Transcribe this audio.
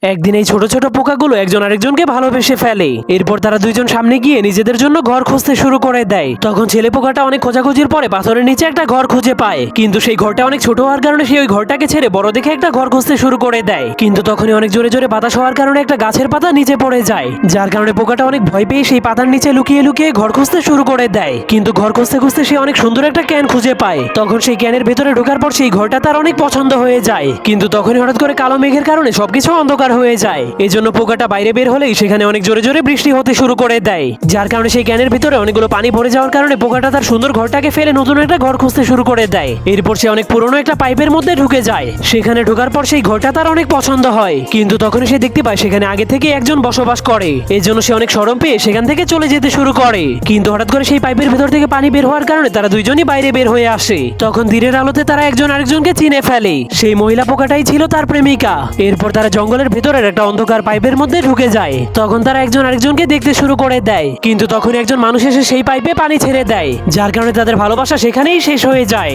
একদিন এই ছোট ছোট পোকাগুলো একজন আরেকজনকে ভালোবেসে ফেলে। এরপর তারা দুইজন সামনে গিয়ে নিজেদের জন্য ঘর খুঁজতে শুরু করে দেয়। তখন ছেলে পোকাটা অনেক খোঁজাখুঁজির পরে পাথরের নিচে একটা ঘর খুঁজে পায়, কিন্তু সেই ঘরটা অনেক ছোট হওয়ার কারণে সে ওই ঘরটাকে ছেড়ে বড় দেখে একটা ঘর খুঁজতে শুরু করে দেয়। কিন্তু তখনই অনেক জোরে জোরে বাতাস হওয়ার কারণে একটা গাছের পাতা নিচে পড়ে যায়, যার কারণে পোকাটা অনেক ভয় পেয়ে সেই পাতার নিচে লুকিয়ে লুকিয়ে ঘর খুঁজতে শুরু করে দেয়। কিন্তু ঘর খুঁজতে খুঁজতে সে অনেক সুন্দর একটা ক্যান খুঁজে পায়। তখন সেই ক্যানের ভেতরে ঢোকার পর সেই ঘরটা তার অনেক পছন্দ হয়ে যায়। কিন্তু তখনই হঠাৎ করে কালো মেঘের কারণে সবকিছু অন্ধকার হয়ে যায়। জন্য পোকাটা বাইরে বের হলেই সেখানে অনেক জোরে জোরে বৃষ্টি হতে শুরু করে দেয়, যার কারণে সেই ক্যানের ভিতরে অনেকগুলো পানি ভরে যাওয়ার কারণে পোকাটা তার সুন্দর ঘরটাকে ফেলে নতুন একটা ঘর খুঁজতে শুরু করে দেয়। এরপর সে অনেক পুরনো একটা পাইপের মধ্যে ঢুকে যায়। সেখানে ঢোকার পর সেই ঘরটা তার অনেক পছন্দ হয়, কিন্তু তখন সে দেখতে পায় সেখানে আগে থেকে একজন বসবাস করে। এর জন্য সে অনেক শরম পেয়ে সেখান থেকে চলে যেতে শুরু করে। কিন্তু হঠাৎ করে সেই পাইপের ভেতর থেকে পানি বের হওয়ার কারণে তারা দুইজনই বাইরে বের হয়ে আসে। তখন দিনের আলোতে তারা একজন আরেকজনকে চিনে ফেলে। সেই মহিলা পোকাটাই ছিল তার প্রেমিকা। এরপর তারা জঙ্গলের ভেতরের একটা অন্ধকার পাইপের মধ্যে ঢুকে যায়। তখন তারা একজন আরেকজনকে দেখতে শুরু করে দেয়, কিন্তু তখন একজন মানুষ এসে সেই পাইপে পানি ছেড়ে দেয়, যার কারণে তাদের ভালোবাসা সেখানেই শেষ হয়ে যায়।